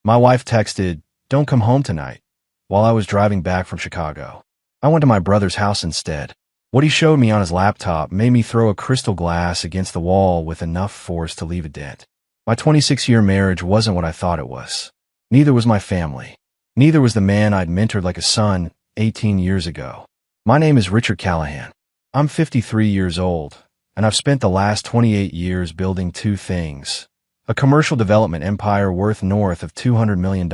My wife texted, "Don't come home tonight," while I was driving back from Chicago. I went to my brother's house instead. What he showed me on his laptop made me throw a crystal glass against the wall with enough force to leave a dent. My 26-year marriage wasn't what I thought it was. Neither was my family. Neither was the man I'd mentored like a son 18 years ago. My name is Richard Callahan. I'm 53 years old, and I've spent the last 28 years building two things: a commercial development empire worth north of $200 million,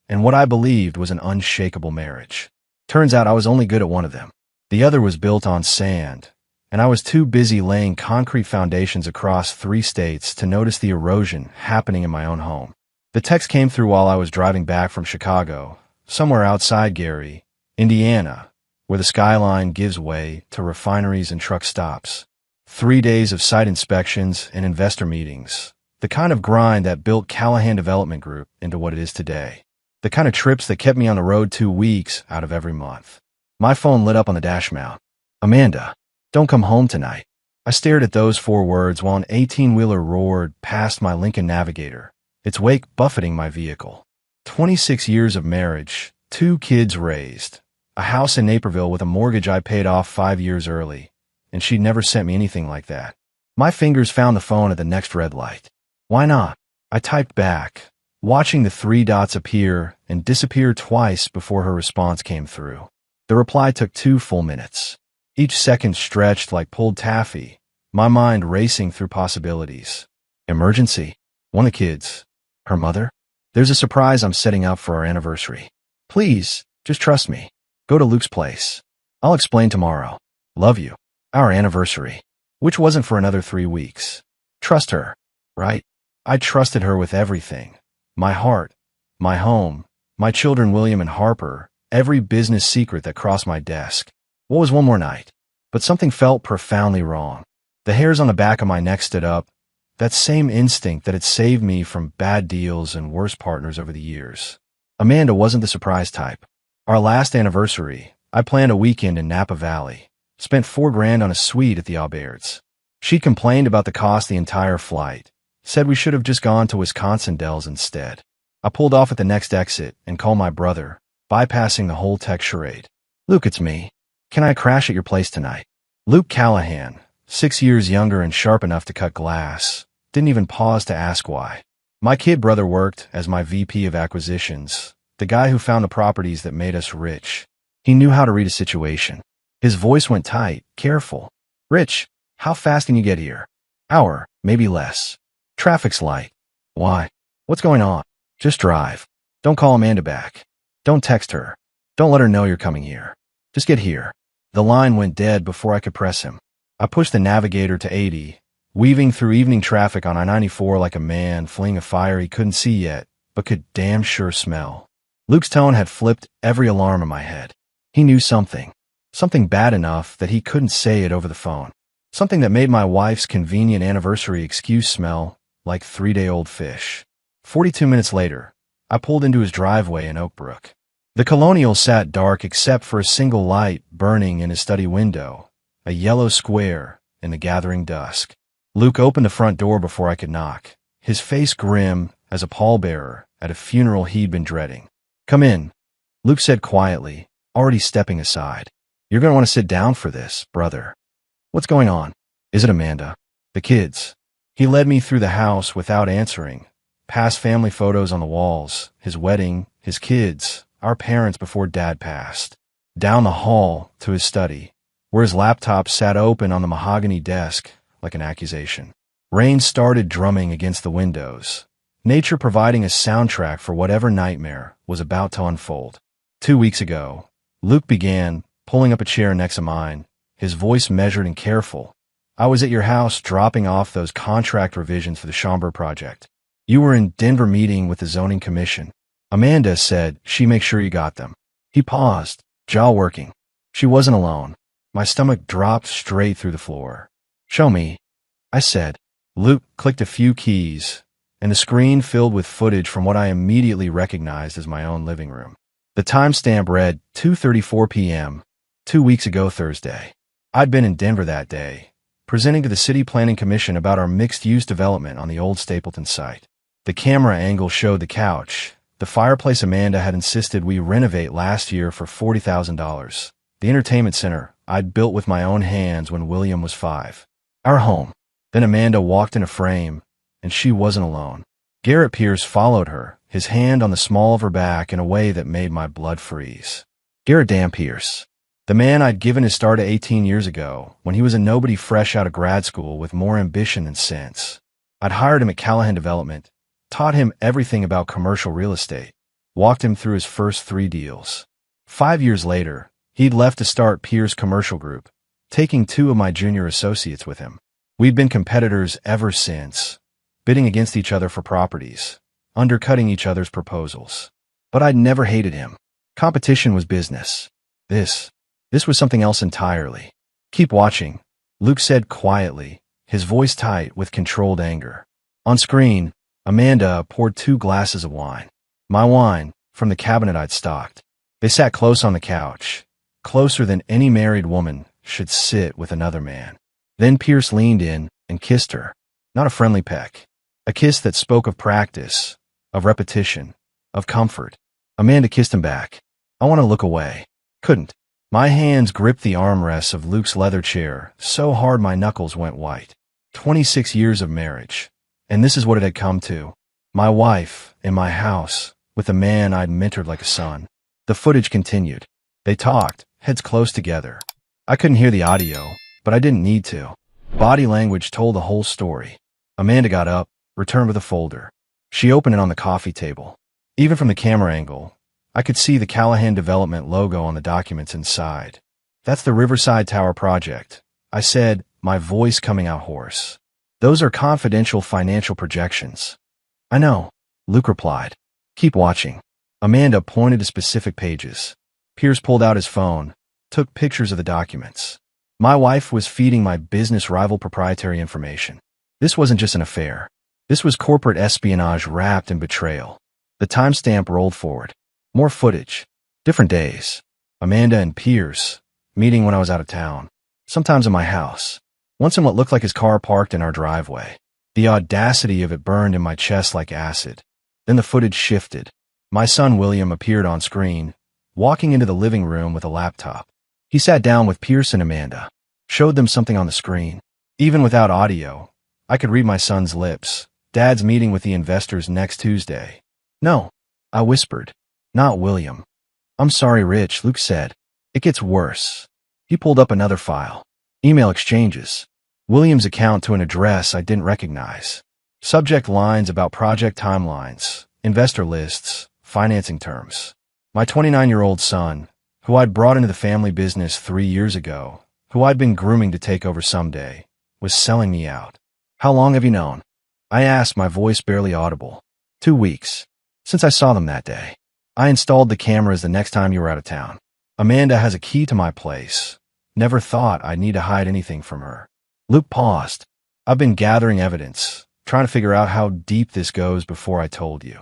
and what I believed was an unshakable marriage. Turns out I was only good at one of them. The other was built on sand, and I was too busy laying concrete foundations across 3 states to notice the erosion happening in my own home. The text came through while I was driving back from Chicago, somewhere outside Gary, Indiana, where the skyline gives way to refineries and truck stops. 3 days of site inspections and investor meetings, the kind of grind that built Callahan Development Group into what it is today. The kind of trips that kept me on the road 2 weeks out of every month. My phone lit up on the dash mount. "Amanda, don't come home tonight." I stared at those 4 words while an 18-wheeler roared past my Lincoln Navigator, its wake buffeting my vehicle. 26 years of marriage, 2 kids raised, a house in Naperville with a mortgage I paid off 5 years early, and she'd never sent me anything like that. My fingers found the phone at the next red light. "Why not?" I typed back, watching the 3 dots appear and disappear twice before her response came through. The reply took 2 full minutes. Each second stretched like pulled taffy, my mind racing through possibilities. Emergency? One of the kids? Her mother? There's a surprise I'm setting up for our anniversary. Please, just trust me. Go to Luke's place. I'll explain tomorrow. Love you. Our anniversary. Which wasn't for another 3 weeks. Trust her, right? I trusted her with everything. My heart, my home, my children William and Harper, every business secret that crossed my desk. What was one more night? But something felt profoundly wrong. The hairs on the back of my neck stood up, that same instinct that had saved me from bad deals and worse partners over the years. Amanda wasn't the surprise type. Our last anniversary, I planned a weekend in Napa Valley, spent $4,000 on a suite at the Auberts. She complained about the cost the entire flight, said we should have just gone to Wisconsin Dells instead. I pulled off at the next exit and called my brother, bypassing the whole tech charade. "Luke, it's me. Can I crash at your place tonight?" Luke Callahan, 6 years younger and sharp enough to cut glass, didn't even pause to ask why. My kid brother worked as my VP of acquisitions, the guy who found the properties that made us rich. He knew how to read a situation. His voice went tight, careful. "Rich, how fast can you get here?" "Hour, maybe less. Traffic's light." "Why? What's going on?" "Just drive. Don't call Amanda back. Don't text her. Don't let her know you're coming here. Just get here." The line went dead before I could press him. I pushed the Navigator to 80, weaving through evening traffic on I-94 like a man fleeing a fire he couldn't see yet, but could damn sure smell. Luke's tone had flipped every alarm in my head. He knew something. Something bad enough that he couldn't say it over the phone. Something that made my wife's convenient anniversary excuse smell like 3-day-old fish. 42 minutes later, I pulled into his driveway in Oak Brook. The Colonial sat dark except for a single light burning in his study window, a yellow square in the gathering dusk. Luke opened the front door before I could knock, his face grim as a pallbearer at a funeral he'd been dreading. "Come in," Luke said quietly, already stepping aside. "You're going to want to sit down for this, brother." "What's going on?" "Is it Amanda?" "The kids." He led me through the house without answering, past family photos on the walls, his wedding, his kids, our parents before Dad passed, down the hall to his study, where his laptop sat open on the mahogany desk like an accusation. Rain started drumming against the windows, nature providing a soundtrack for whatever nightmare was about to unfold. 2 weeks ago, Luke began, pulling up a chair next to mine, his voice measured and careful. "I was at your house dropping off those contract revisions for the Schaumburg project. You were in Denver meeting with the zoning commission. Amanda said she makes sure you got them." He paused, jaw working. She wasn't alone. My stomach dropped straight through the floor. "Show me," I said. Luke clicked a few keys, and the screen filled with footage from what I immediately recognized as my own living room. The timestamp read 2:34 p.m., 2 weeks ago Thursday. I'd been in Denver that day, presenting to the City Planning Commission about our mixed-use development on the old Stapleton site. The camera angle showed the couch, the fireplace Amanda had insisted we renovate last year for $40,000, the entertainment center I'd built with my own hands when William was 5. Our home. Then Amanda walked in a frame, and she wasn't alone. Garrett Pierce followed her, his hand on the small of her back in a way that made my blood freeze. Garrett Dan Pierce. The man I'd given his star to 18 years ago, when he was a nobody fresh out of grad school with more ambition than sense. I'd hired him at Callahan Development, taught him everything about commercial real estate, walked him through his first 3 deals. 5 years later, he'd left to start Pierce Commercial Group, taking 2 of my junior associates with him. We'd been competitors ever since, bidding against each other for properties, undercutting each other's proposals. But I'd never hated him. Competition was business. This was something else entirely. Keep watching, Luke said quietly, his voice tight with controlled anger. On screen, Amanda poured 2 glasses of wine. My wine, from the cabinet I'd stocked. They sat close on the couch, closer than any married woman should sit with another man. Then Pierce leaned in and kissed her. Not a friendly peck. A kiss that spoke of practice, of repetition, of comfort. Amanda kissed him back. I want to look away. Couldn't. My hands gripped the armrests of Luke's leather chair so hard my knuckles went white. 26 years of marriage. And this is what it had come to. My wife, in my house, with a man I'd mentored like a son. The footage continued. They talked, heads close together. I couldn't hear the audio, but I didn't need to. Body language told the whole story. Amanda got up, returned with a folder. She opened it on the coffee table. Even from the camera angle, I could see the Callahan Development logo on the documents inside. That's the Riverside Tower project, I said, my voice coming out hoarse. Those are confidential financial projections. I know, Luke replied. Keep watching. Amanda pointed to specific pages. Pierce pulled out his phone, took pictures of the documents. My wife was feeding my business rival proprietary information. This wasn't just an affair. This was corporate espionage wrapped in betrayal. The timestamp rolled forward. More footage. Different days. Amanda and Pierce, meeting when I was out of town. Sometimes in my house. Once in what looked like his car parked in our driveway. The audacity of it burned in my chest like acid. Then the footage shifted. My son William appeared on screen, walking into the living room with a laptop. He sat down with Pierce and Amanda, showed them something on the screen. Even without audio, I could read my son's lips. Dad's meeting with the investors next Tuesday. No, I whispered. Not William. I'm sorry, Rich, Luke said. It gets worse. He pulled up another file. Email exchanges. William's account to an address I didn't recognize. Subject lines about project timelines, investor lists, financing terms. My 29-year-old son, who I'd brought into the family business 3 years ago, who I'd been grooming to take over someday, was selling me out. How long have you known? I asked, my voice barely audible. 2 weeks. Since I saw them that day. I installed the cameras the next time you were out of town. Amanda has a key to my place. Never thought I'd need to hide anything from her. Luke paused. I've been gathering evidence, trying to figure out how deep this goes before I told you.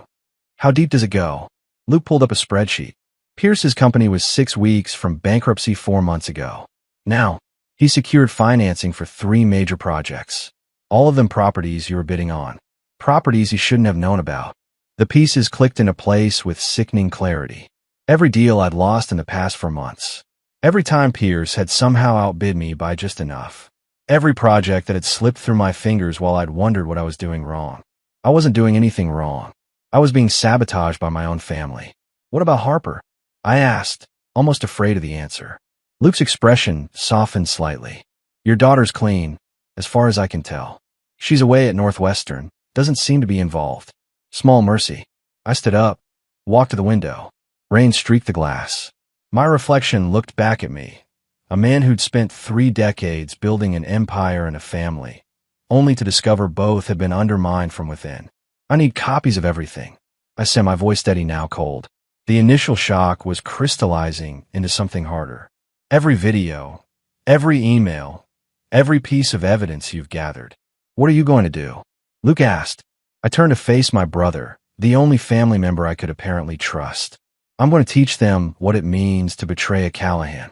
How deep does it go? Luke pulled up a spreadsheet. Pierce's company was 6 weeks from bankruptcy 4 months ago. Now, he secured financing for 3 major projects. All of them properties you were bidding on. Properties he shouldn't have known about. The pieces clicked into place with sickening clarity. Every deal I'd lost in the past 4 months. Every time Pierce had somehow outbid me by just enough. Every project that had slipped through my fingers while I'd wondered what I was doing wrong. I wasn't doing anything wrong. I was being sabotaged by my own family. What about Harper? I asked, almost afraid of the answer. Luke's expression softened slightly. Your daughter's clean, as far as I can tell. She's away at Northwestern, doesn't seem to be involved. Small mercy. I stood up, walked to the window. Rain streaked the glass. My reflection looked back at me, a man who'd spent 3 decades building an empire and a family, only to discover both had been undermined from within. I need copies of everything. I said, my voice steady now cold. The initial shock was crystallizing into something harder. Every video, every email, every piece of evidence you've gathered. What are you going to do? Luke asked. I turned to face my brother, the only family member I could apparently trust. I'm going to teach them what it means to betray a Callahan.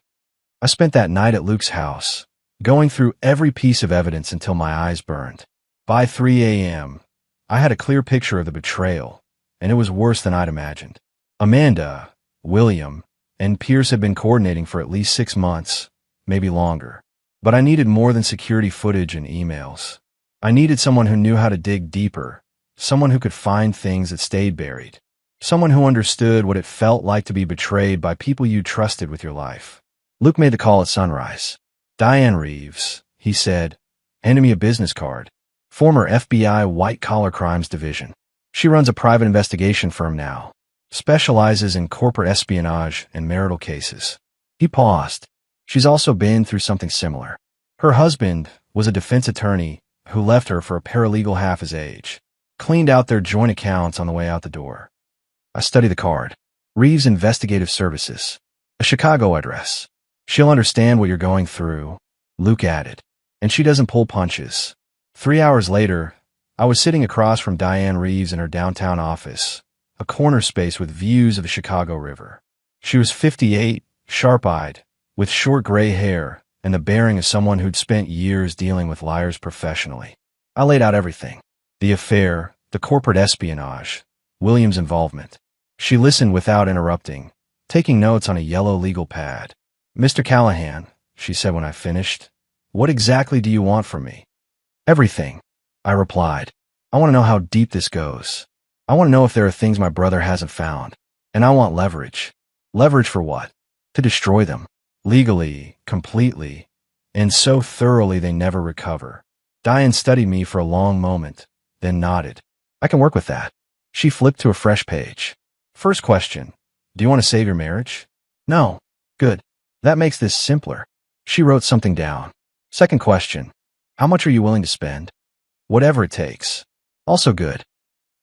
I spent that night at Luke's house, going through every piece of evidence until my eyes burned. By 3 a.m., I had a clear picture of the betrayal, and it was worse than I'd imagined. Amanda, William, and Pierce had been coordinating for at least 6 months, maybe longer. But I needed more than security footage and emails. I needed someone who knew how to dig deeper, someone who could find things that stayed buried, someone who understood what it felt like to be betrayed by people you trusted with your life. Luke made the call at sunrise. Diane Reeves, he said, handed me a business card. Former FBI white-collar crimes division. She runs a private investigation firm now. Specializes in corporate espionage and marital cases. He paused. She's also been through something similar. Her husband was a defense attorney who left her for a paralegal half his age. Cleaned out their joint accounts on the way out the door. I studied the card. Reeves Investigative Services. A Chicago address. She'll understand what you're going through, Luke added. And she doesn't pull punches. 3 hours later, I was sitting across from Diane Reeves in her downtown office, a corner space with views of the Chicago River. She was 58, sharp-eyed, with short gray hair and the bearing of someone who'd spent years dealing with liars professionally. I laid out everything. The affair, the corporate espionage, William's involvement. She listened without interrupting, taking notes on a yellow legal pad. "Mr. Callahan," she said when I finished, "what exactly do you want from me?" "Everything," I replied. "I want to know how deep this goes. I want to know if there are things my brother hasn't found. And I want leverage." "Leverage for what?" "To destroy them. Legally, completely, and so thoroughly they never recover." Diane studied me for a long moment, then nodded. "I can work with that." She flipped to a fresh page. "First question, do you want to save your marriage?" "No." "Good. That makes this simpler." She wrote something down. "Second question, how much are you willing to spend?" "Whatever it takes." "Also good."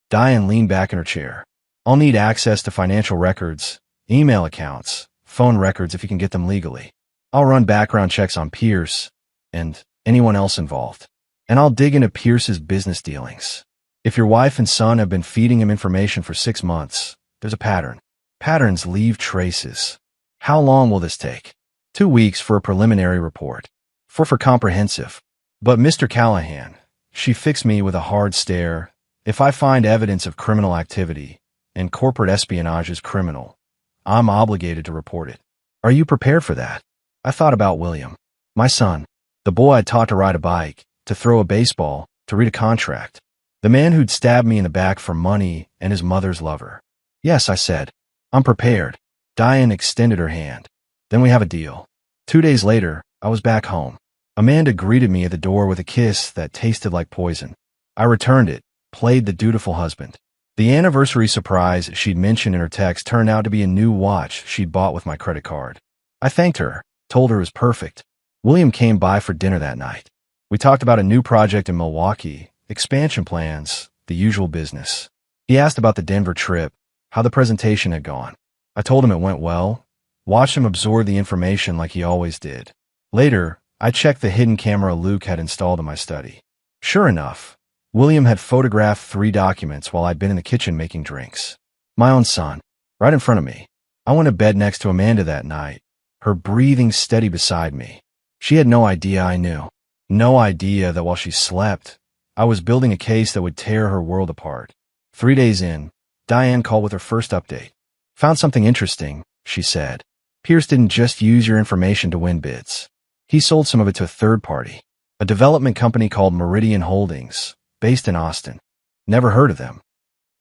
Diane leaned back in her chair. "I'll need access to financial records, email accounts, phone records if you can get them legally. I'll run background checks on Pierce and anyone else involved. And I'll dig into Pierce's business dealings. If your wife and son have been feeding him information for 6 months, there's a pattern. Patterns leave traces. How long will this take?" 2 weeks for a preliminary report. For comprehensive. "But Mr. Callahan," she fixed me with a hard stare, "if I find evidence of criminal activity, and corporate espionage is criminal, I'm obligated to report it. Are you prepared for that?" I thought about William. My son. The boy I'd taught to ride a bike, to throw a baseball, to read a contract. The man who'd stabbed me in the back for money and his mother's lover. "Yes," I said. "I'm prepared." Diane extended her hand. "Then we have a deal." 2 days later, I was back home. Amanda greeted me at the door with a kiss that tasted like poison. I returned it, played the dutiful husband. The anniversary surprise she'd mentioned in her text turned out to be a new watch she'd bought with my credit card. I thanked her, told her it was perfect. William came by for dinner that night. We talked about a new project in Milwaukee, expansion plans, the usual business. He asked about the Denver trip, how the presentation had gone. I told him it went well, watched him absorb the information like he always did. Later, I checked the hidden camera Luke had installed in my study. Sure enough, William had photographed 3 documents while I'd been in the kitchen making drinks. My own son, right in front of me. I went to bed next to Amanda that night, her breathing steady beside me. She had no idea I knew. No idea that while she slept, I was building a case that would tear her world apart. 3 days in, Diane called with her first update. "Found something interesting," she said. "Pierce didn't just use your information to win bids. He sold some of it to a third party, a development company called Meridian Holdings, based in Austin. Never heard of them.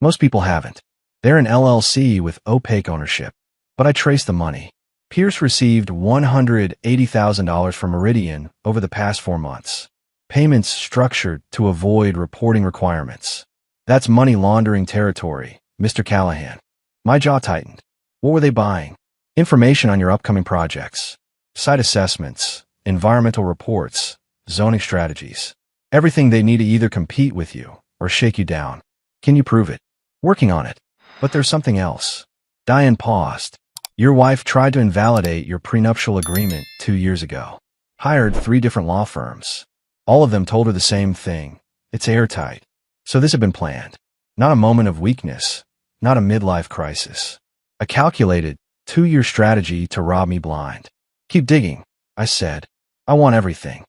Most people haven't. They're an LLC with opaque ownership. But I traced the money. Pierce received $180,000 from Meridian over the past 4 months. Payments structured to avoid reporting requirements. That's money laundering territory, Mr. Callahan." My jaw tightened. What were they buying? Information on your upcoming projects, site assessments, environmental reports, zoning strategies. Everything they need to either compete with you or shake you down. Can you prove it? Working on it. But there's something else. Diane paused. Your wife tried to invalidate your prenuptial agreement 2 years ago. Hired 3 different law firms. All of them told her the same thing. It's airtight. So this had been planned. Not a moment of weakness. Not a midlife crisis. A calculated, 2-year strategy to rob me blind. Keep digging, I said. I want everything.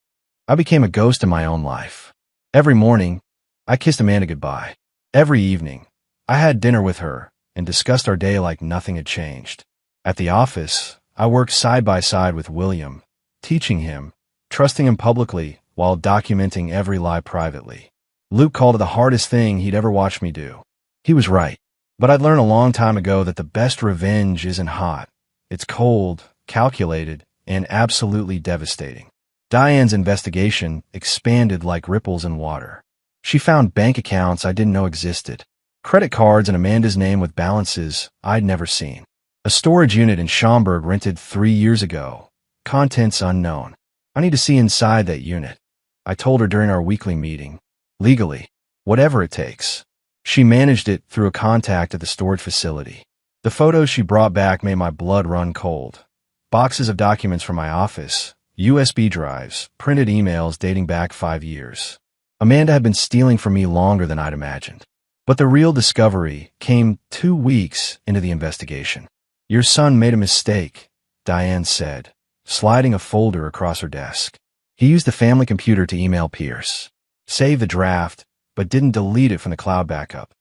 I became a ghost in my own life. Every morning, I kissed Amanda goodbye. Every evening, I had dinner with her and discussed our day like nothing had changed. At the office, I worked side by side with William, teaching him, trusting him publicly while documenting every lie privately. Luke called it the hardest thing he'd ever watched me do. He was right. But I'd learned a long time ago that the best revenge isn't hot. It's cold, calculated, and absolutely devastating. Diane's investigation expanded like ripples in water. She found bank accounts I didn't know existed, credit cards in Amanda's name with balances I'd never seen, a storage unit in Schaumburg rented 3 years ago, contents unknown. I need to see inside that unit, I told her during our weekly meeting. Legally, whatever it takes. She managed it through a contact at the storage facility. The photos she brought back made my blood run cold. Boxes of documents from my office, USB drives, printed emails dating back 5 years. Amanda had been stealing from me longer than I'd imagined. But the real discovery came 2 weeks into the investigation. Your son made a mistake, Diane said, sliding a folder across her desk. He used the family computer to email Pierce. Saved the draft, but didn't delete it from the cloud backup.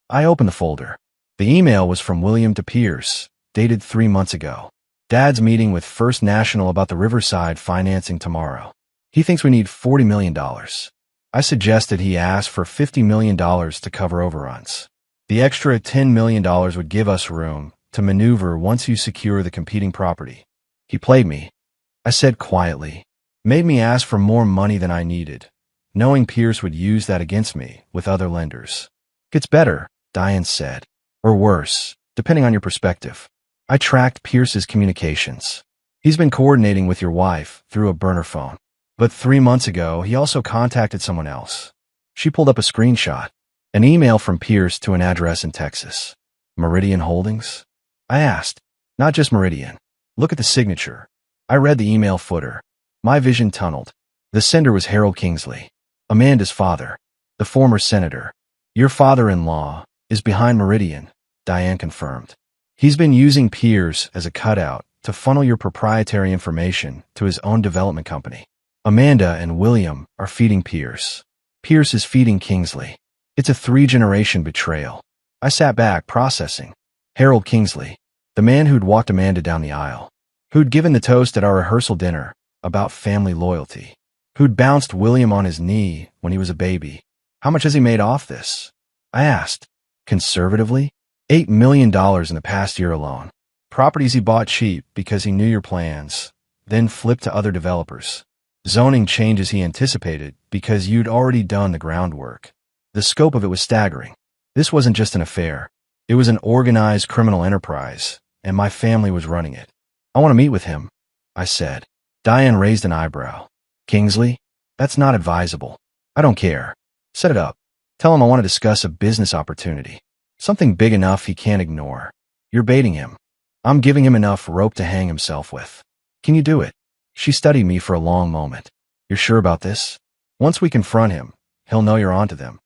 I opened the folder. The email was from William to Pierce, dated 3 months ago. Dad's meeting with First National about the Riverside financing tomorrow. He thinks we need $40 million. I suggested he ask for $50 million to cover overruns. The extra $10 million would give us room to maneuver once you secure the competing property. He played me. I said quietly, made me ask for more money than I needed, knowing Pierce would use that against me with other lenders. Gets better, Diane said, or worse, depending on your perspective. I tracked Pierce's communications. He's been coordinating with your wife through a burner phone. But 3 months ago, he also contacted someone else. She pulled up a screenshot, an email from Pierce to an address in Texas. Meridian Holdings? I asked. Not just Meridian. Look at the signature. I read the email footer. My vision tunneled. The sender was Harold Kingsley, Amanda's father, the former senator. Your father-in-law is behind Meridian, Diane confirmed. He's been using Pierce as a cutout to funnel your proprietary information to his own development company. Amanda and William are feeding Pierce. Pierce is feeding Kingsley. It's a 3-generation betrayal. I sat back, processing. Harold Kingsley, the man who'd walked Amanda down the aisle, who'd given the toast at our rehearsal dinner about family loyalty, who'd bounced William on his knee when he was a baby. How much has he made off this? I asked. Conservatively, $8 million in the past year alone. Properties he bought cheap because he knew your plans, then flipped to other developers. Zoning changes he anticipated because you'd already done the groundwork. The scope of it was staggering. This wasn't just an affair. It was an organized criminal enterprise, and my family was running it. I want to meet with him, I said. Diane raised an eyebrow. Kingsley? That's not advisable. I don't care. Set it up. Tell him I want to discuss a business opportunity. Something big enough he can't ignore. You're baiting him. I'm giving him enough rope to hang himself with. Can you do it? She studied me for a long moment. You're sure about this? Once we confront him, he'll know you're onto them.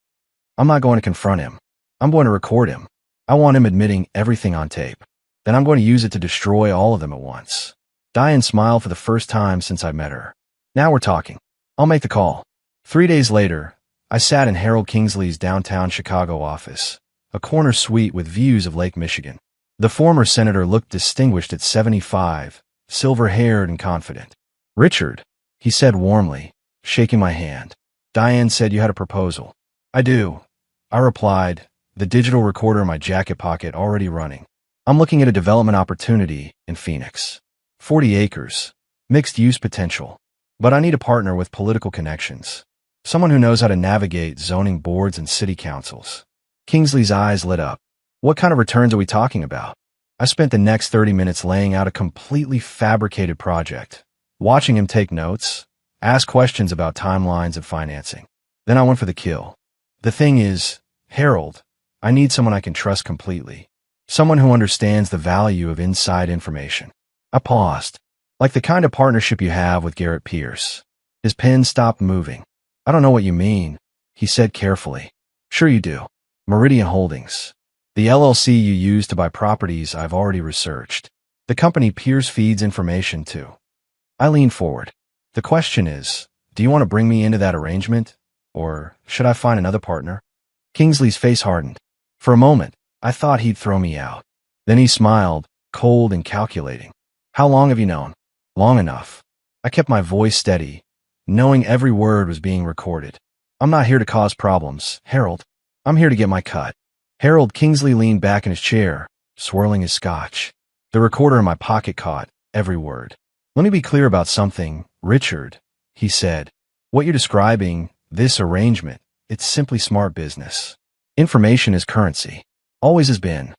I'm not going to confront him. I'm going to record him. I want him admitting everything on tape. Then I'm going to use it to destroy all of them at once. Diane smiled for the first time since I met her. Now we're talking. I'll make the call. 3 days later, I sat in Harold Kingsley's downtown Chicago office, a corner suite with views of Lake Michigan. The former senator looked distinguished at 75, silver-haired and confident. Richard, he said warmly, shaking my hand. Diane said you had a proposal. I do, I replied, the digital recorder in my jacket pocket already running. I'm looking at a development opportunity in Phoenix. 40 acres, mixed-use potential. But I need a partner with political connections. Someone who knows how to navigate zoning boards and city councils. Kingsley's eyes lit up. What kind of returns are we talking about? I spent the next 30 minutes laying out a completely fabricated project, watching him take notes, ask questions about timelines and financing. Then I went for the kill. The thing is, Harold, I need someone I can trust completely. Someone who understands the value of inside information. I paused. Like the kind of partnership you have with Garrett Pierce. His pen stopped moving. I don't know what you mean, he said carefully. Sure you do. Meridian Holdings. The LLC you use to buy properties I've already researched. The company Pierce feeds information to. I leaned forward. The question is, do you want to bring me into that arrangement? Or should I find another partner? Kingsley's face hardened. For a moment, I thought he'd throw me out. Then he smiled, cold and calculating. How long have you known? Long enough. I kept my voice steady, knowing every word was being recorded. I'm not here to cause problems, Harold. I'm here to get my cut. Harold. Kingsley leaned back in his chair, swirling his scotch. The recorder in my pocket caught every word. Let me be clear about something, Richard, he said. What you're describing, this arrangement, it's simply smart business. Information is currency. Always has been.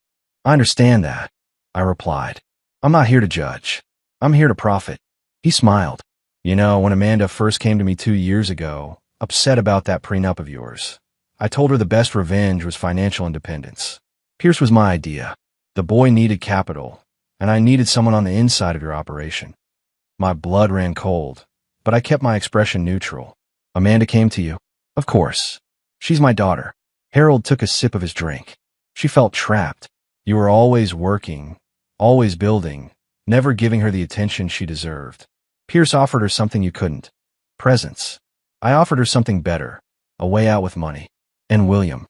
I understand that, I replied. I'm not here to judge. I'm here to profit. He smiled. You know, when Amanda first came to me 2 years ago, upset about that prenup of yours, I told her the best revenge was financial independence. Pierce was my idea. The boy needed capital, and I needed someone on the inside of your operation. My blood ran cold, but I kept my expression neutral. Amanda came to you? Of course. She's my daughter. Harold took a sip of his drink. She felt trapped. You were always working, always building, never giving her the attention she deserved. Pierce offered her something you couldn't. Presents. I offered her something better, a way out with money. And William.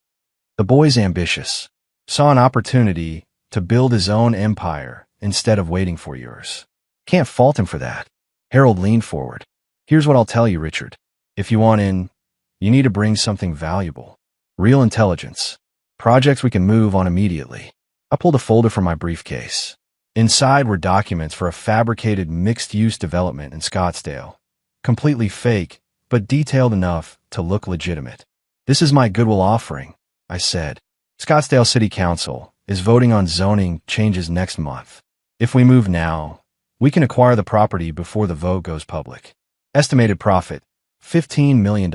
The boy's ambitious. Saw an opportunity to build his own empire instead of waiting for yours. Can't fault him for that. Harold leaned forward. Here's what I'll tell you, Richard. If you want in, you need to bring something valuable. Real intelligence. Projects we can move on immediately. I pulled a folder from my briefcase. Inside were documents for a fabricated mixed-use development in Scottsdale. Completely fake, but detailed enough to look legitimate. This is my goodwill offering, I said. Scottsdale City Council is voting on zoning changes next month. If we move now, we can acquire the property before the vote goes public. Estimated profit, $15 million.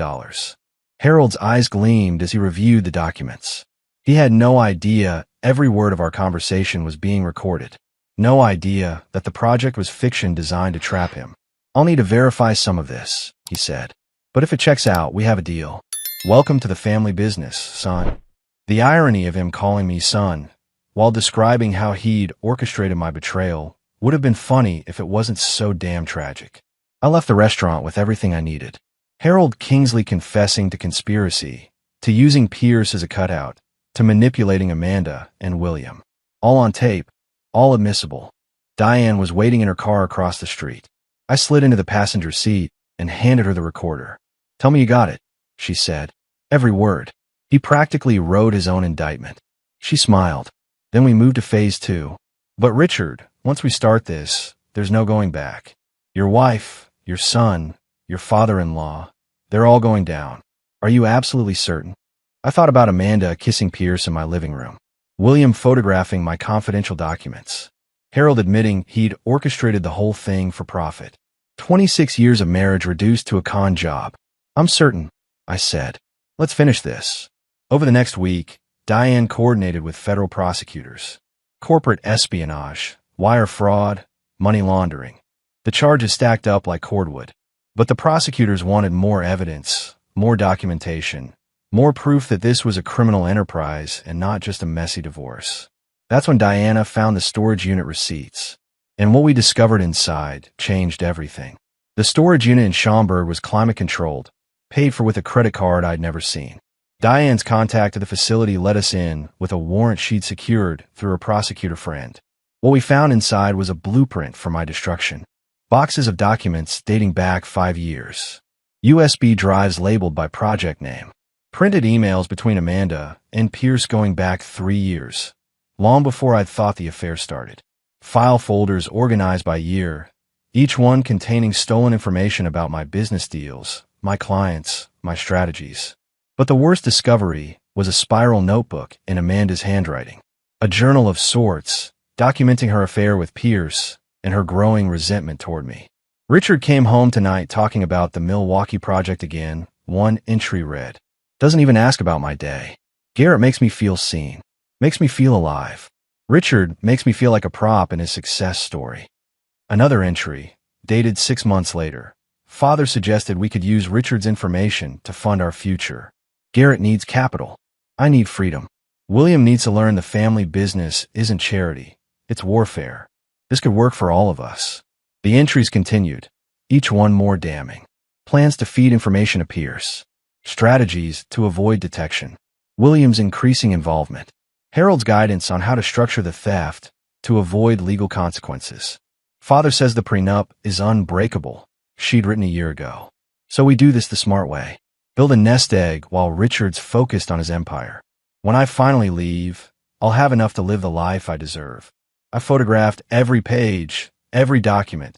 Harold's eyes gleamed as he reviewed the documents. He had no idea every word of our conversation was being recorded. No idea that the project was fiction designed to trap him. I'll need to verify some of this, he said. But if it checks out, we have a deal. Welcome to the family business, son. The irony of him calling me son, while describing how he'd orchestrated my betrayal, would have been funny if it wasn't so damn tragic. I left the restaurant with everything I needed. Harold Kingsley confessing to conspiracy, to using Pierce as a cutout, to manipulating Amanda and William. All on tape, all admissible. Diane was waiting in her car across the street. I slid into the passenger seat and handed her the recorder. Tell me you got it, she said. Every word. He practically wrote his own indictment. She smiled. Then we moved to phase 2. But Richard, once we start this, there's no going back. Your wife, your son, your father-in-law, they're all going down. Are you absolutely certain? I thought about Amanda kissing Pierce in my living room. William photographing my confidential documents. Harold admitting he'd orchestrated the whole thing for profit. 26 years of marriage reduced to a con job. I'm certain, I said. Let's finish this. Over the next week, Diane coordinated with federal prosecutors. Corporate espionage, wire fraud, money laundering. The charges stacked up like cordwood. But the prosecutors wanted more evidence, more documentation, more proof that this was a criminal enterprise and not just a messy divorce. That's when Diana found the storage unit receipts. And what we discovered inside changed everything. The storage unit in Schaumburg was climate-controlled, paid for with a credit card I'd never seen. Diane's contact at the facility let us in with a warrant she'd secured through a prosecutor friend. What we found inside was a blueprint for my destruction. Boxes of documents dating back 5 years. USB drives labeled by project name. Printed emails between Amanda and Pierce going back 3 years, long before I'd thought the affair started. File folders organized by year, each one containing stolen information about my business deals, my clients, my strategies. But the worst discovery was a spiral notebook in Amanda's handwriting. A journal of sorts, documenting her affair with Pierce and her growing resentment toward me. Richard came home tonight talking about the Milwaukee project again. One entry read. Doesn't even ask about my day. Garrett makes me feel seen. Makes me feel alive. Richard makes me feel like a prop in his success story. Another entry, dated 6 months later. Father suggested we could use Richard's information to fund our future. Garrett needs capital. I need freedom. William needs to learn the family business isn't charity. It's warfare. This could work for all of us. The entries continued, each one more damning. Plans to feed information to Pierce. Strategies to avoid detection. William's increasing involvement. Harold's guidance on how to structure the theft to avoid legal consequences. Father says the prenup is unbreakable, she'd written a year ago. So we do this the smart way. Build a nest egg while Richard's focused on his empire. When I finally leave, I'll have enough to live the life I deserve. I photographed every page, every document,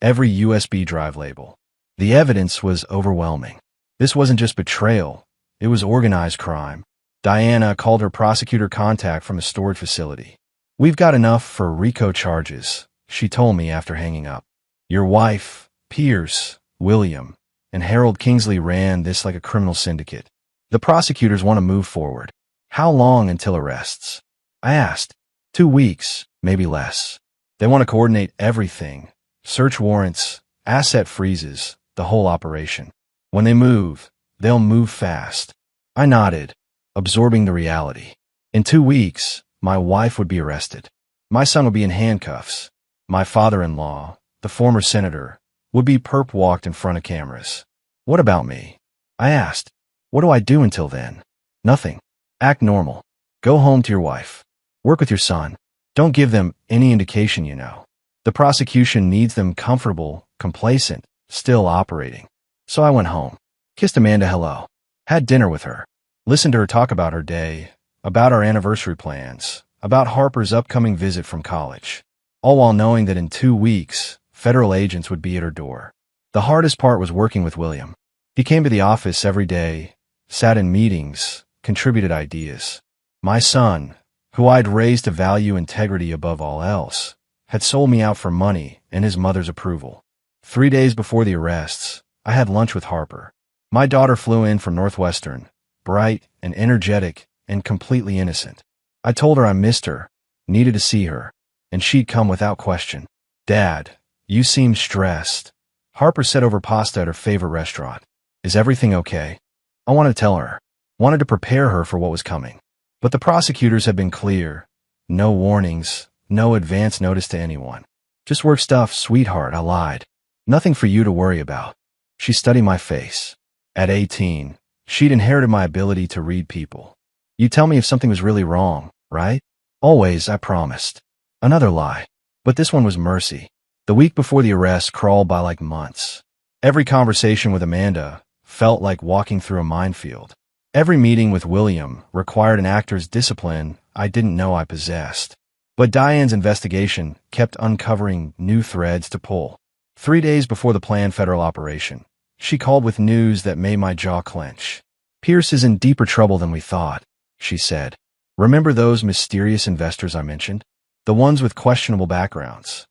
every USB drive label. The evidence was overwhelming. This wasn't just betrayal, it was organized crime. Diana called her prosecutor contact from a storage facility. We've got enough for RICO charges, she told me after hanging up. Your wife, Pierce, William, and Harold Kingsley ran this like a criminal syndicate. The prosecutors want to move forward. How long until arrests? I asked. 2 weeks, maybe less. They want to coordinate everything. Search warrants, asset freezes, the whole operation. When they move, they'll move fast. I nodded, absorbing the reality. In 2 weeks, my wife would be arrested. My son would be in handcuffs. My father-in-law, the former senator, would be perp-walked in front of cameras. What about me? I asked. What do I do until then? Nothing. Act normal. Go home to your wife. Work with your son. Don't give them any indication you know. The prosecution needs them comfortable, complacent, still operating. So I went home. Kissed Amanda hello. Had dinner with her. Listened to her talk about her day, about our anniversary plans, about Harper's upcoming visit from college. All while knowing that in 2 weeks, federal agents would be at her door. The hardest part was working with William. He came to the office every day, sat in meetings, contributed ideas. My son, who I'd raised to value integrity above all else, had sold me out for money and his mother's approval. 3 days before the arrests, I had lunch with Harper. My daughter flew in from Northwestern, bright and energetic and completely innocent. I told her I missed her, needed to see her, and she'd come without question. Dad, you seem stressed. Harper said over pasta at her favorite restaurant. Is everything okay? I wanted to tell her, wanted to prepare her for what was coming. But the prosecutors had been clear. No warnings, no advance notice to anyone. Just work stuff, sweetheart, I lied. Nothing for you to worry about. She studied my face. At 18, she'd inherited my ability to read people. You tell me if something was really wrong, right? Always, I promised. Another lie. But this one was mercy. The week before the arrest crawled by like months. Every conversation with Amanda felt like walking through a minefield. Every meeting with William required an actor's discipline I didn't know I possessed. But Diane's investigation kept uncovering new threads to pull. 3 days before the planned federal operation, she called with news that made my jaw clench. Pierce is in deeper trouble than we thought, she said. Remember those mysterious investors I mentioned? The ones with questionable backgrounds.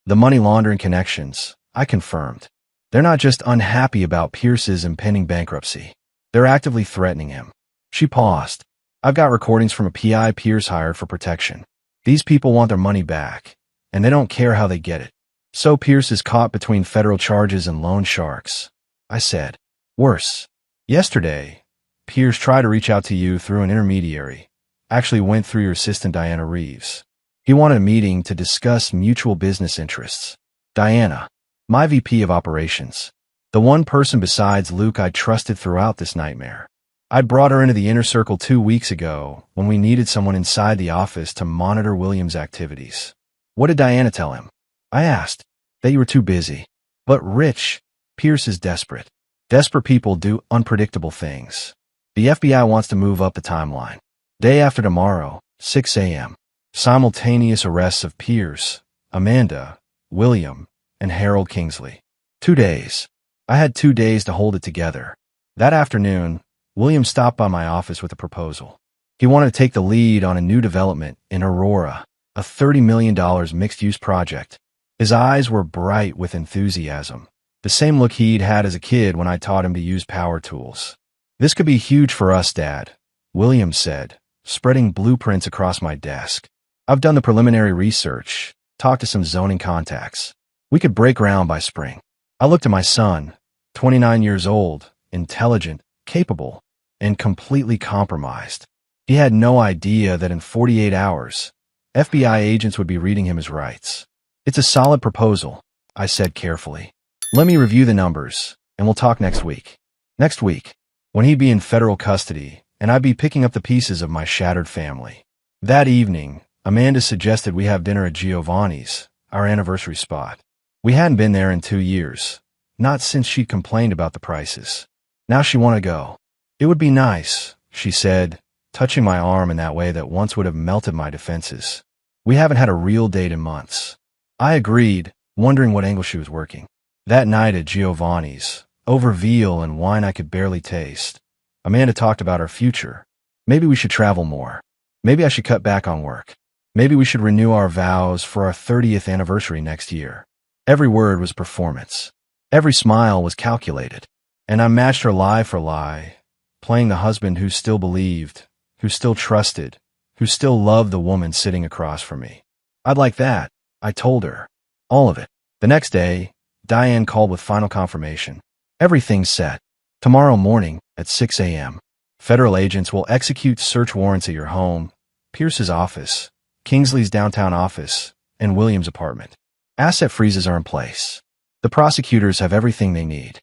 The money laundering connections, I confirmed. They're not just unhappy about Pierce's impending bankruptcy. They're actively threatening him. She paused. I've got recordings from a PI Pierce hired for protection. These people want their money back, and they don't care how they get it. So Pierce is caught between federal charges and loan sharks. I said. Worse. Yesterday, Pierce tried to reach out to you through an intermediary. Actually went through your assistant Diana Reeves. He wanted a meeting to discuss mutual business interests. Diana, my VP of operations. The one person besides Luke I trusted throughout this nightmare. I'd brought her into the inner circle 2 weeks ago when we needed someone inside the office to monitor William's activities. What did Diana tell him? I asked. That you were too busy. But Rich, Pierce is desperate. Desperate people do unpredictable things. The FBI wants to move up the timeline. Day after tomorrow, 6 a.m. Simultaneous arrests of Pierce, Amanda, William, and Harold Kingsley. 2 days. I had 2 days to hold it together. That afternoon, William stopped by my office with a proposal. He wanted to take the lead on a new development in Aurora, a $30 million mixed-use project. His eyes were bright with enthusiasm, the same look he'd had as a kid when I taught him to use power tools. This could be huge for us, Dad, William said, spreading blueprints across my desk. I've done the preliminary research, talked to some zoning contacts. We could break ground by spring. I looked at my son, 29 years old, intelligent, capable, and completely compromised. He had no idea that in 48 hours, FBI agents would be reading him his rights. It's a solid proposal, I said carefully. Let me review the numbers, and we'll talk next week. Next week, when he'd be in federal custody and I'd be picking up the pieces of my shattered family. That evening, Amanda suggested we have dinner at Giovanni's, our anniversary spot. We hadn't been there in 2 years, not since she'd complained about the prices. Now she wanted to go. It would be nice, she said, touching my arm in that way that once would have melted my defenses. We haven't had a real date in months. I agreed, wondering what angle she was working. That night at Giovanni's, over veal and wine I could barely taste, Amanda talked about our future. Maybe we should travel more. Maybe I should cut back on work. Maybe we should renew our vows for our 30th anniversary next year. Every word was performance. Every smile was calculated. And I matched her lie for lie, playing the husband who still believed, who still trusted, who still loved the woman sitting across from me. I'd like that, I told her. All of it. The next day, Diane called with final confirmation. Everything's set. Tomorrow morning at 6 a.m. Federal agents will execute search warrants at your home, Pierce's office, Kingsley's downtown office, and William's apartment. Asset freezes are in place. The prosecutors have everything they need.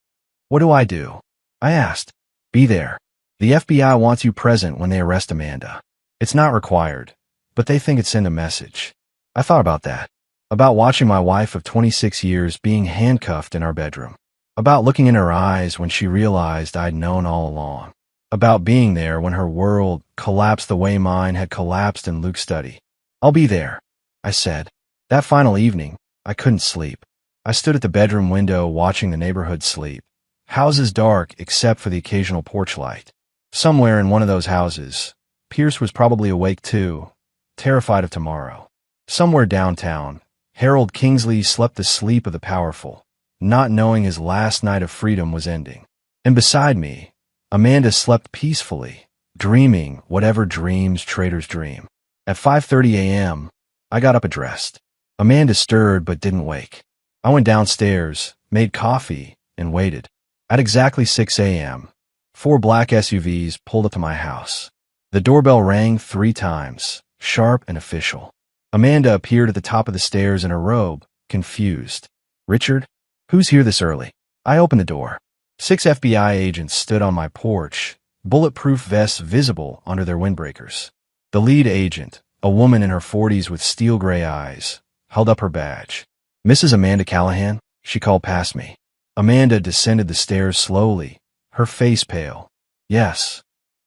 What do? I asked. Be there. The FBI wants you present when they arrest Amanda. It's not required, but they think it'd send a message. I thought about that. About watching my wife of 26 years being handcuffed in our bedroom. About looking in her eyes when she realized I'd known all along. About being there when her world collapsed the way mine had collapsed in Luke's study. I'll be there, I said. That final evening, I couldn't sleep. I stood at the bedroom window watching the neighborhood sleep. Houses dark except for the occasional porch light. Somewhere in one of those houses, Pierce was probably awake too, terrified of tomorrow. Somewhere downtown, Harold Kingsley slept the sleep of the powerful, not knowing his last night of freedom was ending. And beside me, Amanda slept peacefully, dreaming whatever dreams traitors dream. At 5:30 a.m., I got up and dressed. Amanda stirred but didn't wake. I went downstairs, made coffee, and waited. At exactly 6 a.m., 4 black SUVs pulled up to my house. The doorbell rang 3 times, sharp and official. Amanda appeared at the top of the stairs in her robe, confused. Richard? Who's here this early? I opened the door. 6 FBI agents stood on my porch, bulletproof vests visible under their windbreakers. The lead agent, a woman in her 40s with steel gray eyes, held up her badge. Mrs. Amanda Callahan, she called past me. Amanda descended the stairs slowly, her face pale. Yes.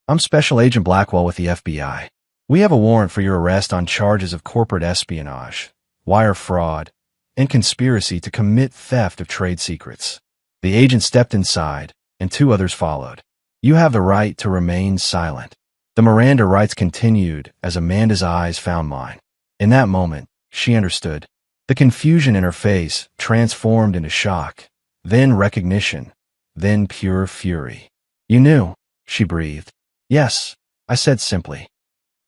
I'm Special Agent Blackwell with the FBI. We have a warrant for your arrest on charges of corporate espionage, wire fraud, and conspiracy to commit theft of trade secrets. The agent stepped inside, and 2 others followed. You have the right to remain silent. The Miranda rights continued as Amanda's eyes found mine. In that moment, she understood. The confusion in her face transformed into shock, then recognition, then pure fury. You knew, she breathed. Yes, I said simply.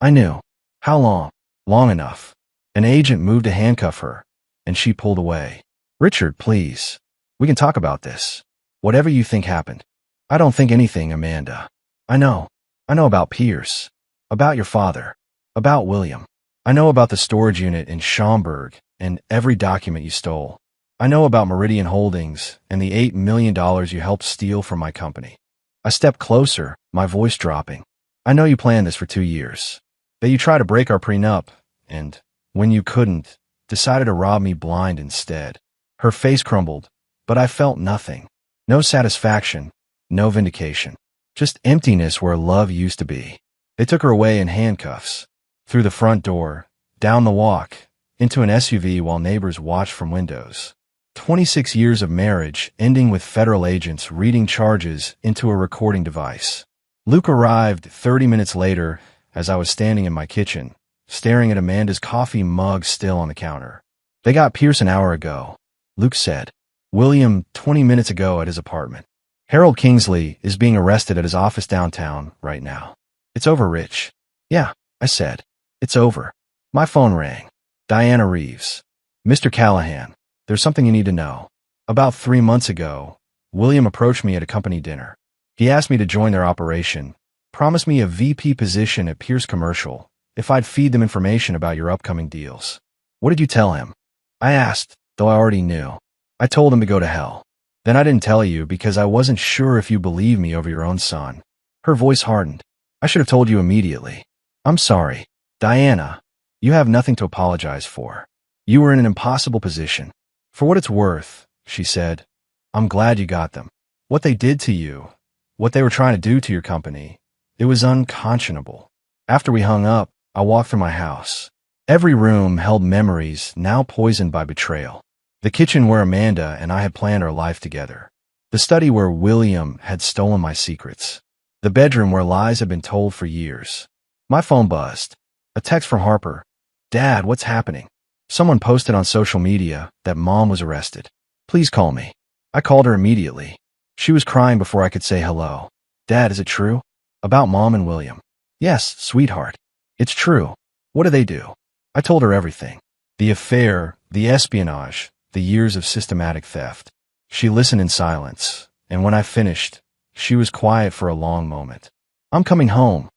I knew. How long? Long enough. An agent moved to handcuff her, and she pulled away. Richard, please. We can talk about this. Whatever you think happened. I don't think anything, Amanda. I know. I know about Pierce. About your father. About William. I know about the storage unit in Schaumburg and every document you stole. I know about Meridian Holdings and the $8 million you helped steal from my company. I stepped closer, my voice dropping. I know you planned this for 2 years. That you tried to break our prenup, and, when you couldn't, decided to rob me blind instead. Her face crumbled, but I felt nothing. No satisfaction, no vindication. Just emptiness where love used to be. They took her away in handcuffs. Through the front door, down the walk, into an SUV while neighbors watched from windows. 26 years of marriage ending with federal agents reading charges into a recording device. Luke arrived 30 minutes later as I was standing in my kitchen, staring at Amanda's coffee mug still on the counter. They got Pierce an hour ago, Luke said. William 20 minutes ago at his apartment. Harold Kingsley is being arrested at his office downtown right now. It's over, Rich. Yeah, I said. It's over. My phone rang. Diana Reeves. Mr. Callahan, there's something you need to know. About 3 months ago, William approached me at a company dinner. He asked me to join their operation, promised me a VP position at Pierce Commercial if I'd feed them information about your upcoming deals. What did you tell him? I asked, though I already knew. I told him to go to hell. Then I didn't tell you because I wasn't sure if you believed me over your own son. Her voice hardened. I should have told you immediately. I'm sorry. Diana, you have nothing to apologize for. You were in an impossible position. For what it's worth, she said, I'm glad you got them. What they did to you, what they were trying to do to your company, it was unconscionable. After we hung up, I walked through my house. Every room held memories now poisoned by betrayal. The kitchen where Amanda and I had planned our life together. The study where William had stolen my secrets. The bedroom where lies had been told for years. My phone buzzed. A text from Harper. Dad, what's happening? Someone posted on social media that Mom was arrested. Please call me. I called her immediately. She was crying before I could say hello. Dad, is it true? About Mom and William. Yes, sweetheart. It's true. What did they do? I told her everything. The affair, the espionage, the years of systematic theft. She listened in silence, and when I finished, she was quiet for a long moment. I'm coming home,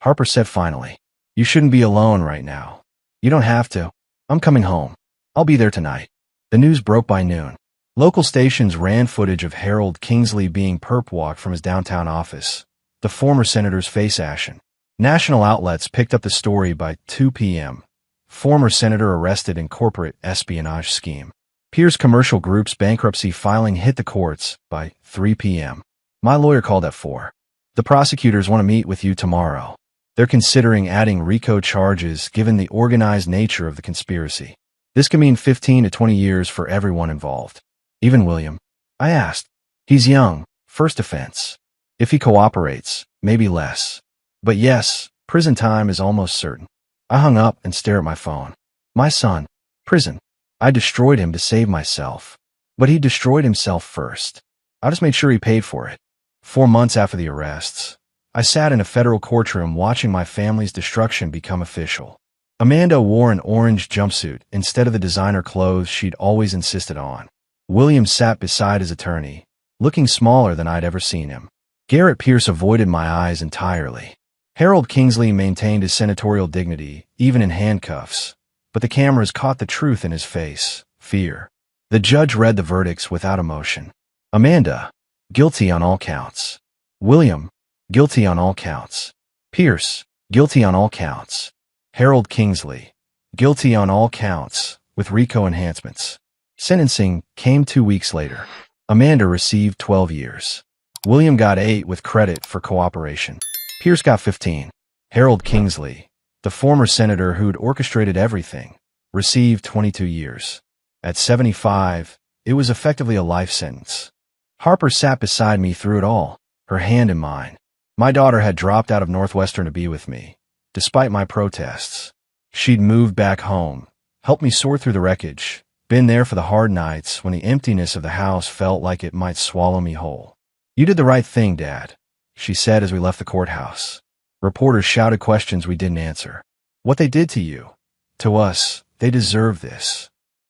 Harper said finally. You shouldn't be alone right now. You don't have to. I'm coming home. I'll be there tonight. The news broke by noon. Local stations ran footage of Harold Kingsley being perp-walked from his downtown office, the former senator's face ashen. National outlets picked up the story by 2 p.m. Former senator arrested in corporate espionage scheme. Pierce Commercial Group's bankruptcy filing hit the courts by 3 p.m. My lawyer called at 4. The prosecutors want to meet with you tomorrow. They're considering adding RICO charges given the organized nature of the conspiracy. This could mean 15 to 20 years for everyone involved. Even William. I asked. He's young, first offense. If he cooperates, maybe less. But yes, prison time is almost certain. I hung up and stared at my phone. My son. Prison. I destroyed him to save myself. But he destroyed himself first. I just made sure he paid for it. 4 months after the arrests, I sat in a federal courtroom watching my family's destruction become official. Amanda wore an orange jumpsuit instead of the designer clothes she'd always insisted on. William sat beside his attorney, looking smaller than I'd ever seen him. Garrett Pierce avoided my eyes entirely. Harold Kingsley maintained his senatorial dignity, even in handcuffs, but the cameras caught the truth in his face, fear. The judge read the verdicts without emotion. Amanda, guilty on all counts. William, guilty on all counts. Pierce, guilty on all counts. Harold Kingsley, guilty on all counts, with RICO enhancements. Sentencing came 2 weeks later. Amanda received 12 years. William got 8 with credit for cooperation. Pierce got 15. Harold Kingsley, the former senator who'd orchestrated everything, received 22 years. At 75, it was effectively a life sentence. Harper sat beside me through it all, her hand in mine. My daughter had dropped out of Northwestern to be with me, despite my protests. She'd moved back home, helped me sort through the wreckage, been there for the hard nights when the emptiness of the house felt like it might swallow me whole. You did the right thing, Dad, she said as we left the courthouse. Reporters shouted questions we didn't answer. What they did to you, to us, they deserve this.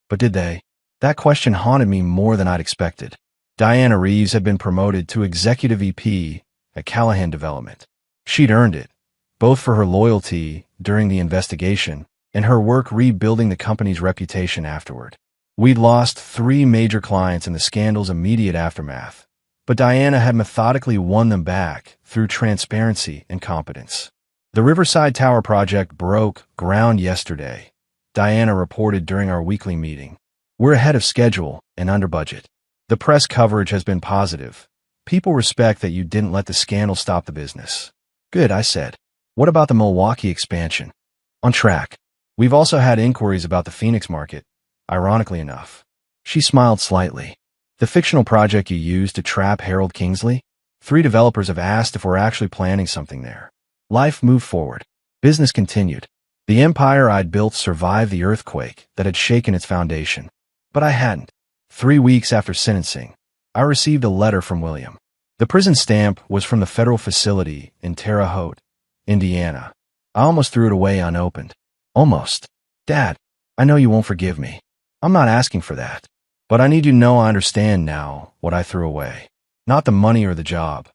But did they? That question haunted me more than I'd expected. Diana Reeves had been promoted to executive VP at Callahan Development. She'd earned it, both for her loyalty during the investigation and her work rebuilding the company's reputation afterward. We'd lost 3 major clients in the scandal's immediate aftermath, but Diana had methodically won them back through transparency and competence. The Riverside Tower project broke ground yesterday, Diana reported during our weekly meeting. We're ahead of schedule and under budget. The press coverage has been positive. People respect that you didn't let the scandal stop the business. Good, I said. What about the Milwaukee expansion? On track. We've also had inquiries about the Phoenix market, ironically enough. She smiled slightly. The fictional project you used to trap Harold Kingsley? 3 developers have asked if we're actually planning something there. Life moved forward. Business continued. The empire I'd built survived the earthquake that had shaken its foundation. But I hadn't. 3 weeks after sentencing, I received a letter from William. The prison stamp was from the federal facility in Terre Haute, Indiana. I almost threw it away unopened. Almost. Dad, I know you won't forgive me. I'm not asking for that. But I need you to know I understand now what I threw away. Not the money or the job.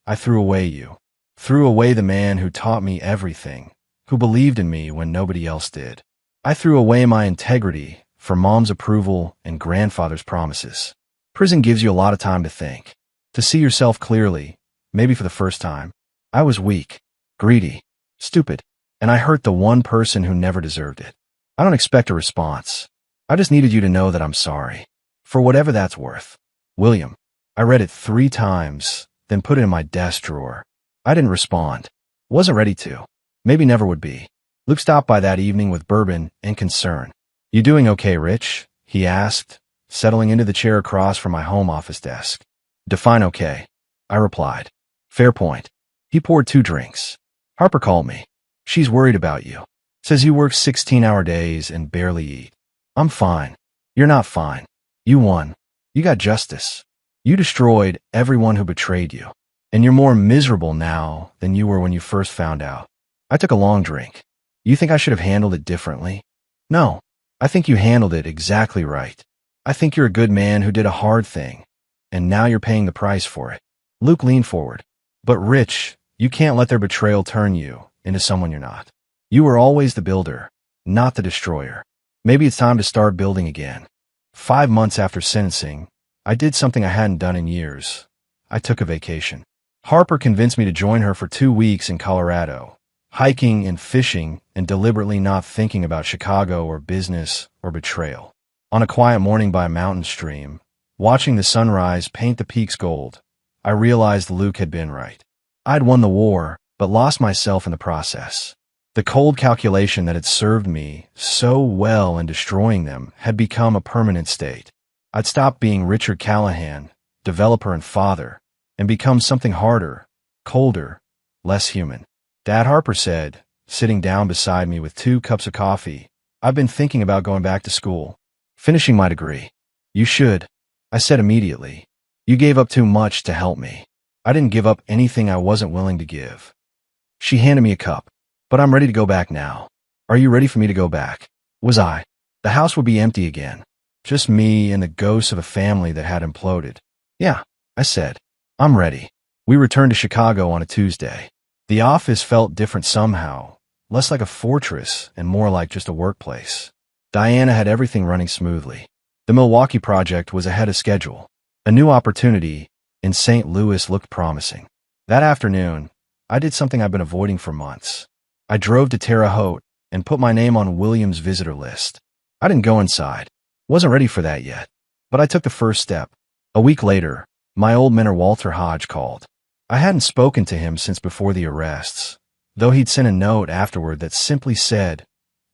I threw away you. Threw away the man who taught me everything, who believed in me when nobody else did. I threw away my integrity for Mom's approval and grandfather's promises. Prison gives you a lot of time to think, to see yourself clearly, maybe for the first time. I was weak. greedy, stupid, and I hurt the one person who never deserved it. I don't expect a response. I just needed you to know that I'm sorry. For whatever that's worth. William. I read it 3 times, then put it in my desk drawer. I didn't respond. Wasn't ready to. Maybe never would be. Luke stopped by that evening with bourbon and concern. You doing okay, Rich? He asked, settling into the chair across from my home office desk. Define okay. I replied. Fair point. He poured 2 drinks. Harper called me. She's worried about you. Says you work 16-hour days and barely eat. I'm fine. You're not fine. You won. You got justice. You destroyed everyone who betrayed you. And you're more miserable now than you were when you first found out. I took a long drink. You think I should have handled it differently? No. I think you handled it exactly right. I think you're a good man who did a hard thing, and now you're paying the price for it. Luke leaned forward. But Rich, you can't let their betrayal turn you into someone you're not. You were always the builder, not the destroyer. Maybe it's time to start building again. 5 months after sentencing, I did something I hadn't done in years. I took a vacation. Harper convinced me to join her for 2 weeks in Colorado, hiking and fishing and deliberately not thinking about Chicago or business or betrayal. On a quiet morning by a mountain stream, watching the sunrise paint the peaks gold, I realized Luke had been right. I'd won the war, but lost myself in the process. The cold calculation that had served me so well in destroying them had become a permanent state. I'd stopped being Richard Callahan, developer and father, and become something harder, colder, less human. Dad, Harper said, sitting down beside me with 2 cups of coffee, I've been thinking about going back to school, finishing my degree. You should, I said immediately. You gave up too much to help me. I didn't give up anything I wasn't willing to give. She handed me a cup. But I'm ready to go back now. Are you ready for me to go back? Was I? The house would be empty again. Just me and the ghosts of a family that had imploded. Yeah, I said. I'm ready. We returned to Chicago on a Tuesday. The office felt different somehow, less like a fortress and more like just a workplace. Diana had everything running smoothly. The Milwaukee project was ahead of schedule. A new opportunity in St. Louis looked promising. That afternoon, I did something I've been avoiding for months. I drove to Terre Haute and put my name on William's visitor list. I didn't go inside. Wasn't ready for that yet. But I took the first step. A week later, my old mentor Walter Hodge called. I hadn't spoken to him since before the arrests, though he'd sent a note afterward that simply said,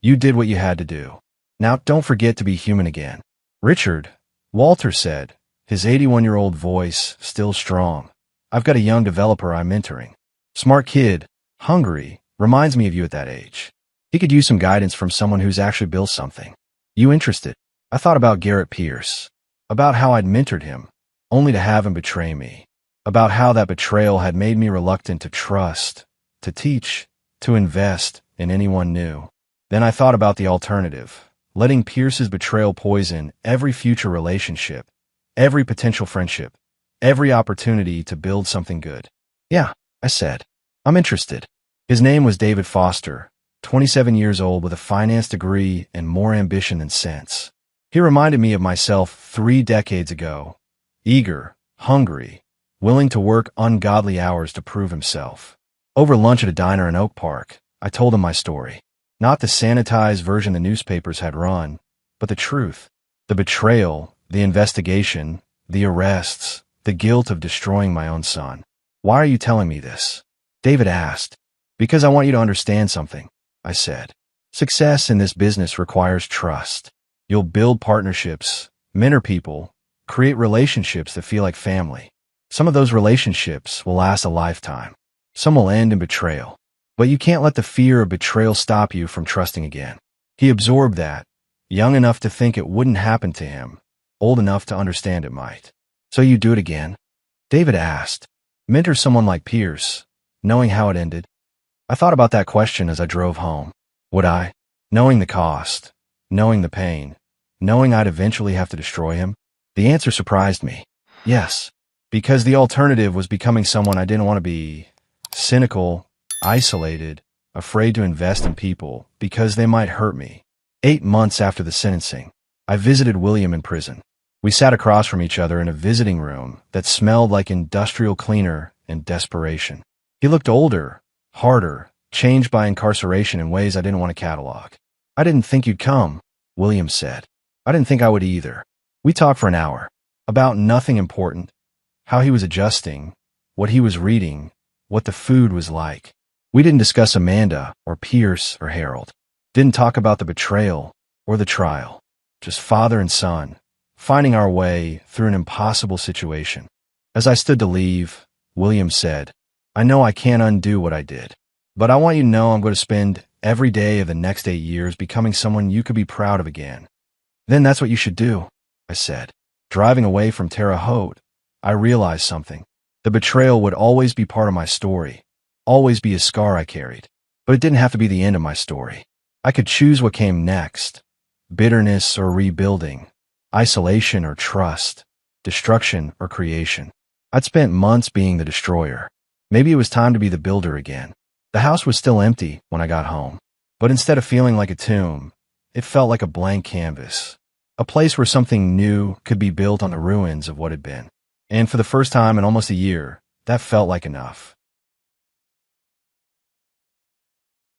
"You did what you had to do. Now don't forget to be human again." Richard, Walter said, his 81-year-old voice still strong. I've got a young developer I'm mentoring. Smart kid, hungry, reminds me of you at that age. He could use some guidance from someone who's actually built something. You interested? I thought about Garrett Pierce, about how I'd mentored him, only to have him betray me, about how that betrayal had made me reluctant to trust, to teach, to invest in anyone new. Then I thought about the alternative, letting Pierce's betrayal poison every future relationship, every potential friendship, every opportunity to build something good. Yeah, I said. I'm interested. His name was David Foster, 27 years old with a finance degree and more ambition than sense. He reminded me of myself 3 decades ago, eager, hungry, willing to work ungodly hours to prove himself. Over lunch at a diner in Oak Park, I told him my story. Not the sanitized version the newspapers had run, but the truth. The betrayal, the investigation, the arrests, the guilt of destroying my own son. Why are you telling me this? David asked. Because I want you to understand something, I said. Success in this business requires trust. You'll build partnerships, mentor people, create relationships that feel like family. Some of those relationships will last a lifetime. Some will end in betrayal. But you can't let the fear of betrayal stop you from trusting again. He absorbed that, young enough to think it wouldn't happen to him, old enough to understand it might. So you do it again? David asked. Mentor someone like Pierce, knowing how it ended? I thought about that question as I drove home. Would I? Knowing the cost, knowing the pain, knowing I'd eventually have to destroy him? The answer surprised me. Yes, because the alternative was becoming someone I didn't want to be. Cynical, isolated, afraid to invest in people because they might hurt me. 8 months after the sentencing, I visited William in prison. We sat across from each other in a visiting room that smelled like industrial cleaner and desperation. He looked older, harder, changed by incarceration in ways I didn't want to catalog. I didn't think you'd come, William said. I didn't think I would either. We talked for an hour. About nothing important. How he was adjusting, what he was reading, what the food was like. We didn't discuss Amanda, or Pierce, or Harold. Didn't talk about the betrayal, or the trial. Just father and son, finding our way through an impossible situation. As I stood to leave, William said, I know I can't undo what I did, but I want you to know I'm going to spend every day of the next 8 years becoming someone you could be proud of again. Then that's what you should do, I said. Driving away from Terre Haute, I realized something. The betrayal would always be part of my story, always be a scar I carried. But it didn't have to be the end of my story. I could choose what came next. Bitterness or rebuilding, isolation or trust, destruction or creation. I'd spent months being the destroyer. Maybe it was time to be the builder again. The house was still empty when I got home, but instead of feeling like a tomb, it felt like a blank canvas, a place where something new could be built on the ruins of what had been. And for the first time in almost a year, that felt like enough.